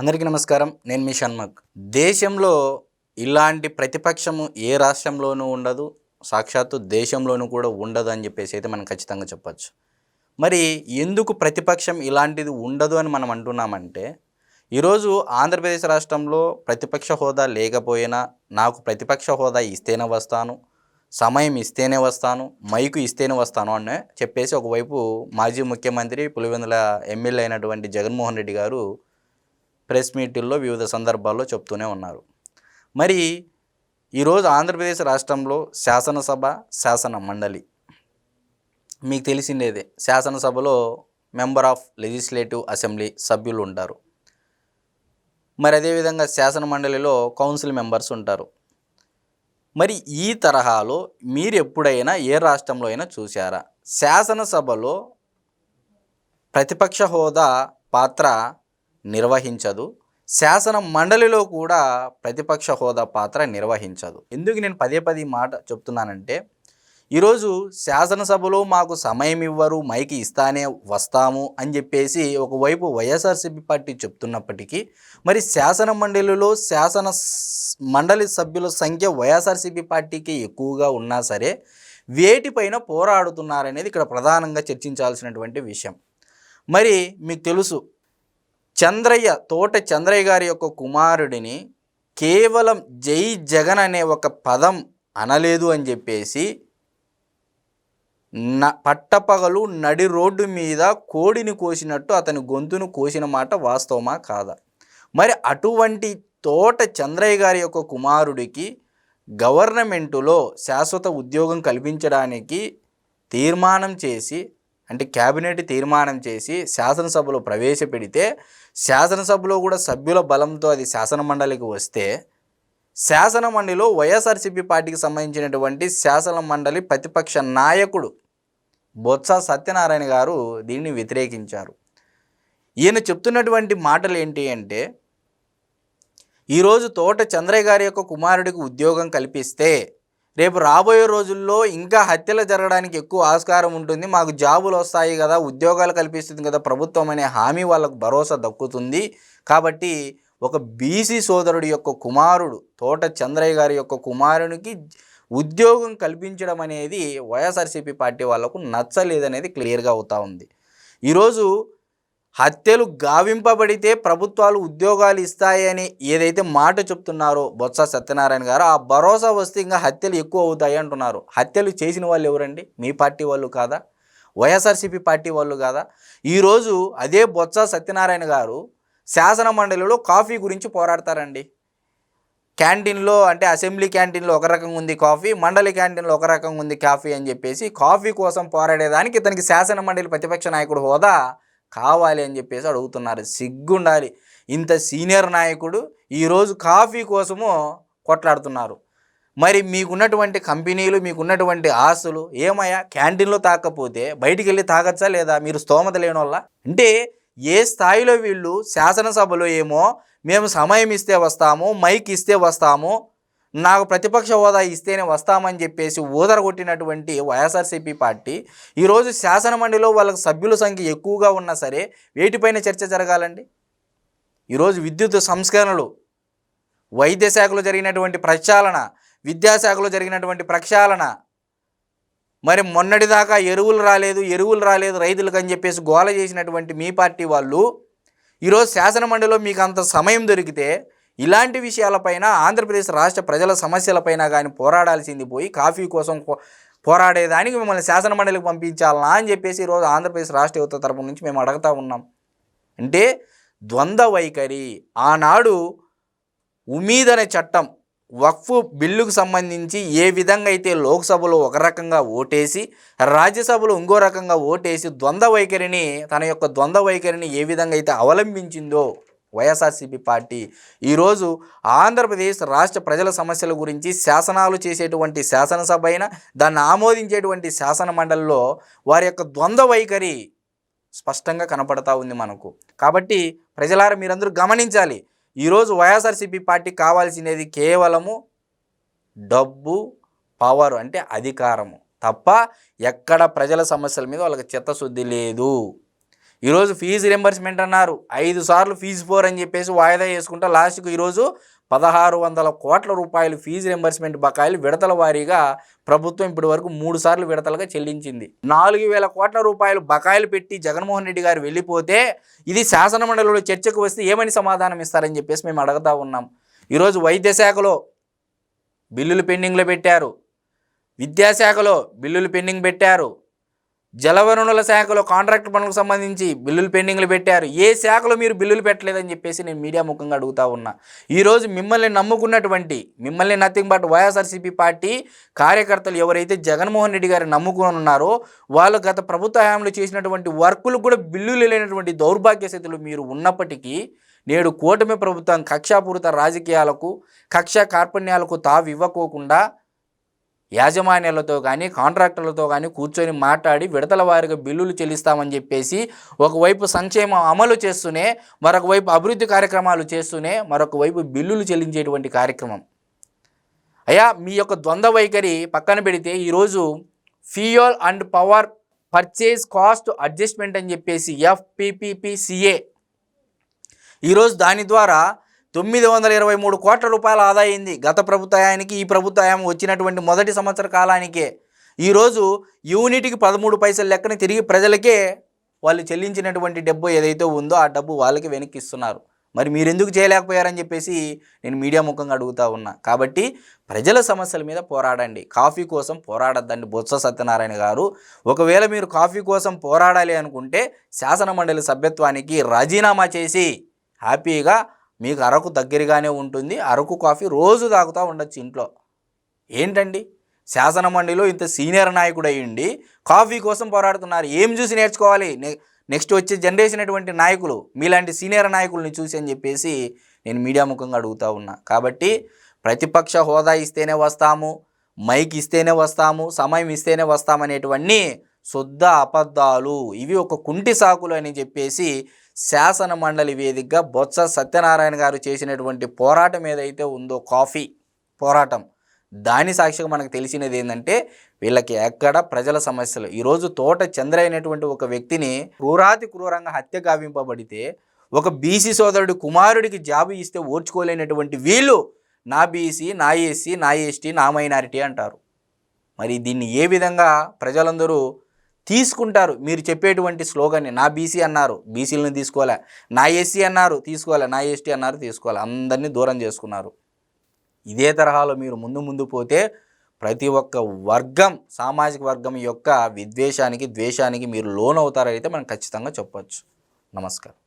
అందరికీ నమస్కారం. నేను మీ షణ్ముఖ్. దేశంలో ఇలాంటి ప్రతిపక్షము ఏ రాష్ట్రంలోనూ ఉండదు. సాక్షాత్తు దేశంలోనూ కూడా ఉండదు అని చెప్పేసి అయితే మనం ఖచ్చితంగా చెప్పొచ్చు. మరి ఎందుకు ప్రతిపక్షం ఇలాంటిది ఉండదు అని మనం అంటున్నామంటే, ఈరోజు ఆంధ్రప్రదేశ్ రాష్ట్రంలో ప్రతిపక్ష హోదా లేకపోయినా నాకు ప్రతిపక్ష హోదా ఇస్తేనే వస్తాను, సమయం ఇస్తేనే వస్తాను, మైకు ఇస్తేనే వస్తాను అని చెప్పేసి ఒకవైపు మాజీ ముఖ్యమంత్రి పులివెందుల ఎమ్మెల్యే అయినటువంటి జగన్మోహన్ రెడ్డి గారు ప్రెస్ మీటిల్లో వివిధ సందర్భాల్లో చెప్తూనే ఉన్నారు. మరి ఈరోజు ఆంధ్రప్రదేశ్ రాష్ట్రంలో శాసనసభ, శాసన మండలి మీకు తెలిసిందేదే. శాసనసభలో మెంబర్ ఆఫ్ లెజిస్లేటివ్ అసెంబ్లీ సభ్యులు ఉంటారు. మరి అదేవిధంగా శాసన మండలిలో కౌన్సిల్ మెంబర్స్ ఉంటారు. మరి ఈ తరహాలో మీరు ఎప్పుడైనా ఏ రాష్ట్రంలో అయినా చూసారా? శాసనసభలో ప్రతిపక్ష హోదా పాత్ర నిర్వహించదు, శాసన మండలిలో కూడా ప్రతిపక్ష హోదా పాత్ర నిర్వహించదు. ఎందుకు నేను పదే మాట చెప్తున్నానంటే, ఈరోజు శాసనసభలో మాకు సమయం ఇవ్వరు, మైకి ఇస్తానే వస్తాము అని చెప్పేసి ఒకవైపు వైఎస్ఆర్సీపీ పార్టీ చెప్తున్నప్పటికీ, మరి శాసన మండలిలో మండలి సభ్యుల సంఖ్య వైఎస్ఆర్సీపీ పార్టీకి ఎక్కువగా ఉన్నా సరే వేటిపైన పోరాడుతున్నారనేది ఇక్కడ ప్రధానంగా చర్చించాల్సినటువంటి విషయం. మరి మీకు తెలుసు, తోట చంద్రయ్య గారి యొక్క కుమారుడిని కేవలం జై జగన్ అనే ఒక పదం అనలేదు అని చెప్పేసి పట్టపగలు నడి రోడ్డు మీద కోడిని కోసినట్టు అతని గొంతును కోసిన మాట వాస్తవమా కాదా? మరి అటువంటి తోట చంద్రయ్య గారి యొక్క కుమారుడికి గవర్నమెంటులో శాశ్వత ఉద్యోగం కల్పించడానికి తీర్మానం చేసి, అంటే క్యాబినెట్ తీర్మానం చేసి శాసనసభలో ప్రవేశపెడితే, శాసనసభలో కూడా సభ్యుల బలంతో అది శాసన మండలికి వస్తే, శాసన మండలిలో వైఎస్ఆర్సీపీ పార్టీకి సంబంధించినటువంటి శాసన మండలి ప్రతిపక్ష నాయకుడు బొత్స సత్యనారాయణ గారు దీన్ని వ్యతిరేకించారు. ఈయన చెప్తున్నటువంటి మాటలు ఏంటి అంటే, ఈరోజు తోట చంద్రయ్య గారి యొక్క కుమారుడికి ఉద్యోగం కల్పిస్తే రేపు రాబోయే రోజుల్లో ఇంకా హత్యలు జరగడానికి ఎక్కువ ఆస్కారం ఉంటుంది, మాకు జాబులు వస్తాయి కదా, ఉద్యోగాలు కల్పిస్తుంది కదా ప్రభుత్వం అనే హామీ వాళ్ళకు భరోసా దక్కుతుంది. కాబట్టి ఒక బీసీ సోదరుడి యొక్క కుమారుడు తోట చంద్రయ్య గారి యొక్క కుమారునికి ఉద్యోగం కల్పించడం అనేది వైఎస్ఆర్సీపీ పార్టీ వాళ్లకు నచ్చలేదనేది క్లియర్గా అవుతూ ఉంది. ఈరోజు హత్యలు గావింపబడితే ప్రభుత్వాలు ఉద్యోగాలు ఇస్తాయని ఏదైతే మాట చెప్తున్నారో బొత్స సత్యనారాయణ గారు, ఆ భరోసా వస్తే ఇంకా హత్యలు ఎక్కువ అవుతాయి అంటున్నారు. హత్యలు చేసిన వాళ్ళు ఎవరండి? మీ పార్టీ వాళ్ళు కాదా? వైఎస్ఆర్సీపీ పార్టీ వాళ్ళు కాదా? ఈరోజు అదే బొత్స సత్యనారాయణ గారు శాసన మండలిలో కాఫీ గురించి పోరాడతారండి. క్యాంటీన్లో, అంటే అసెంబ్లీ క్యాంటీన్లో ఒక రకంగా ఉంది కాఫీ, మండలి క్యాంటీన్లో ఒక రకంగా ఉంది కాఫీ అని చెప్పేసి కాఫీ కోసం పోరాడేదానికి ఇతనికి శాసన మండలి ప్రతిపక్ష నాయకుడు హోదా కావాలి అని చెప్పేసి అడుగుతున్నారు. సిగ్గుండాలి. ఇంత సీనియర్ నాయకుడు ఈరోజు కాఫీ కోసము కొట్లాడుతున్నారు. మరి మీకున్నటువంటి కంపెనీలు, మీకున్నటువంటి ఆస్తులు ఏమయ్యా? క్యాంటీన్లో తాకపోతే బయటికి వెళ్ళి తాగచ్చా లేదా? మీరు స్తోమత లేని వల్ల. అంటే ఏ స్థాయిలో వీళ్ళు శాసనసభలో ఏమో మేము సమయం ఇస్తే వస్తాము, మైక్ ఇస్తే వస్తాము, నాకు ప్రతిపక్ష హోదా ఇస్తేనే వస్తామని చెప్పేసి ఊదరగొట్టినటువంటి వైఎస్ఆర్సీపీ పార్టీ ఈరోజు శాసన మండలిలో వాళ్ళకి సభ్యుల సంఖ్య ఎక్కువగా ఉన్నా సరే వేటిపైన చర్చ జరగాలండి? ఈరోజు విద్యుత్ సంస్కరణలు, వైద్య శాఖలో జరిగినటువంటి ప్రక్షాళన, విద్యాశాఖలో జరిగినటువంటి ప్రక్షాళన, మరి మొన్నటిదాకా ఎరువులు రాలేదు రైతులకు అని చెప్పేసి గోల చేసినటువంటి మీ పార్టీ వాళ్ళు ఈరోజు శాసన మండలిలో మీకు అంత సమయం దొరికితే ఇలాంటి విషయాలపైన, ఆంధ్రప్రదేశ్ రాష్ట్ర ప్రజల సమస్యలపైన కానీ పోరాడాల్సింది పోయి కాఫీ కోసం పోరాడేదానికి మిమ్మల్ని శాసన మండలికి పంపించాలనా అని చెప్పేసి ఈరోజు ఆంధ్రప్రదేశ్ రాష్ట్ర యువత తరపు నుంచి మేము అడుగుతూ ఉన్నాం. అంటే ద్వంద్వ వైఖరి. ఆనాడు ఉమీద్ అనే చట్టం, వక్ఫ్ బిల్లుకు సంబంధించి ఏ విధంగా అయితే లోక్సభలో ఒక రకంగా ఓటేసి, రాజ్యసభలో ఇంకో రకంగా ఓటేసి తన యొక్క ద్వంద్వ వైఖరిని ఏ విధంగా అయితే అవలంబించిందో వైఎస్ఆర్సీపీ పార్టీ, ఈరోజు ఆంధ్రప్రదేశ్ రాష్ట్ర ప్రజల సమస్యల గురించి శాసనాలు చేసేటువంటి శాసనసభ అయినా, దాన్ని ఆమోదించేటువంటి శాసన మండలిలో వారి యొక్క ద్వంద్వ వైఖరి స్పష్టంగా కనపడతా ఉంది మనకు. కాబట్టి ప్రజలారా మీరందరూ గమనించాలి, ఈరోజు వైఎస్ఆర్సీపీ పార్టీకి కావాల్సినది కేవలము డబ్బు, పవర్, అంటే అధికారము తప్ప ఎక్కడ ప్రజల సమస్యల మీద వాళ్ళకి చిత్తశుద్ధి లేదు. ఈరోజు ఫీజు రింబర్స్మెంట్ అన్నారు, 5 సార్లు ఫీజు ఫోర్ అని చెప్పేసి వాయిదా వేసుకుంటా లాస్ట్కు ఈరోజు 1600 కోట్ల రూపాయలు ఫీజు రింబర్స్మెంట్ బకాయిలు విడతల వారీగా ప్రభుత్వం ఇప్పటి వరకు 3 సార్లు విడతలుగా చెల్లించింది. 4000 కోట్ల రూపాయలు బకాయిలు పెట్టి జగన్మోహన్ రెడ్డి గారు వెళ్ళిపోతే ఇది శాసనమండలిలో చర్చకు వస్తే ఏమని సమాధానం ఇస్తారని చెప్పేసి మేము అడుగుతా ఉన్నాం. ఈరోజు వైద్య శాఖలో బిల్లులు పెండింగ్లో పెట్టారు, విద్యాశాఖలో బిల్లులు పెండింగ్ పెట్టారు, జలవనరుల శాఖలో కాంట్రాక్ట్ పనులకు సంబంధించి బిల్లులు పెండింగ్లు పెట్టారు. ఏ శాఖలో మీరు బిల్లులు పెట్టలేదని చెప్పేసి నేను మీడియా ముఖంగా అడుగుతా ఉన్నా. ఈరోజు మిమ్మల్ని నమ్ముకున్నటువంటి, మిమ్మల్ని నథింగ్ బట్ వైఎస్ఆర్సీపీ పార్టీ కార్యకర్తలు ఎవరైతే జగన్మోహన్ రెడ్డి గారిని నమ్ముకుని ఉన్నారో వాళ్ళు గత ప్రభుత్వ హయాంలో చేసినటువంటి వర్కులు కూడా బిల్లులు లేనటువంటి దౌర్భాగ్య స్థితిలో మీరు ఉన్నప్పటికీ నేడు కూటమి ప్రభుత్వం కక్షాపూరిత రాజకీయాలకు, కక్షా కార్పణ్యాలకు తావు ఇవ్వకోకుండా యాజమాన్యాలతో కానీ కాంట్రాక్టర్లతో కానీ కూర్చొని మాట్లాడి విడతల వారీగా బిల్లులు చెల్లిస్తామని చెప్పేసి ఒకవైపు సంక్షేమం అమలు చేస్తూనే మరొక వైపు అభివృద్ధి కార్యక్రమాలు చేస్తూనే మరొక వైపు బిల్లులు చెల్లించేటువంటి కార్యక్రమం. అయ్యా, మీ యొక్క ద్వంద్వ వైఖరి పక్కన పెడితే ఈరోజు fuel and power purchase cost adjustment అని చెప్పేసి FPPPCA ఈరోజు దాని ద్వారా 923 కోట్ల రూపాయల ఆదా అయింది గత ప్రభుత్వానికి ఈ ప్రభుత్వం వచ్చినటువంటి మొదటి సంవత్సర కాలానికే. ఈరోజు యూనిట్కి 13 పైసల లెక్కన తిరిగి ప్రజలకే వాళ్ళు చెల్లించినటువంటి డబ్బు ఏదైతే ఉందో ఆ డబ్బు వాళ్ళకి వెనక్కి ఇస్తున్నారు. మరి మీరు ఎందుకు చేయలేకపోయారని చెప్పేసి నేను మీడియా ముఖంగా అడుగుతా ఉన్నా. కాబట్టి ప్రజల సమస్యల మీద పోరాడండి, కాఫీ కోసం పోరాడద్దండి. బొత్స సత్యనారాయణ గారు, ఒకవేళ మీరు కాఫీ కోసం పోరాడాలి అనుకుంటే శాసనమండలి సభ్యత్వానికి రాజీనామా చేసి హ్యాపీగా మీకు అరకు దగ్గరగానే ఉంటుంది, అరకు కాఫీ రోజు తాగుతూ ఉండొచ్చు ఇంట్లో. ఏంటండి శాసనమండలిలో ఇంత సీనియర్ నాయకుడు అయ్యిండి కాఫీ కోసం పోరాడుతున్నారు. ఏం చూసి నేర్చుకోవాలి నెక్స్ట్ వచ్చే జనరేషన్ అటువంటి నాయకులు, మీలాంటి సీనియర్ నాయకుల్ని చూసి అని చెప్పేసి నేను మీడియా ముఖంగా అడుగుతూ ఉన్నా. కాబట్టి ప్రతిపక్ష హోదా ఇస్తేనే వస్తాము, మైక్ ఇస్తేనే వస్తాము, సమయం ఇస్తేనే వస్తామనేటివన్నీ శుద్ధ అబద్ధాలు, ఇవి ఒక కుంటి సాకులు అని చెప్పేసి శాసన మండలి వేదికగా బొత్స సత్యనారాయణ గారు చేసినటువంటి పోరాటం ఏదైతే ఉందో కాఫీ పోరాటం, దాని సాక్షిగా మనకు తెలిసినది ఏంటంటే వీళ్ళకి ఎక్కడ ప్రజల సమస్యలు. ఈరోజు తోట చంద్ర అయినటువంటి ఒక వ్యక్తిని క్రూరాతి క్రూరంగా హత్య గావింపబడితే ఒక బీసీ సోదరుడి కుమారుడికి జాబు ఇస్తే ఓర్చుకోలేనటువంటి వీళ్ళు నా బీసీ, నా ఎస్సీ, నా ఎస్టీ, నా మైనారిటీ అంటారు. మరి దీన్ని ఏ విధంగా ప్రజలందరూ తీసుకుంటారు? మీరు చెప్పేటువంటి స్లోగన్ని నా బీసీ అన్నారు, బీసీలను తీసుకోలే, నా ఎస్సీ అన్నారు తీసుకోలే, నా ఎస్టీ అన్నారు తీసుకోలే, అందరినీ దూరం చేసుకున్నారు. ఇదే తరహాలో మీరు ముందు పోతే ప్రతి ఒక్క వర్గం, సామాజిక వర్గం యొక్క విద్వేషానికి, ద్వేషానికి మీరు లోనవుతారైతే మనం ఖచ్చితంగా చెప్పవచ్చు. నమస్కారం.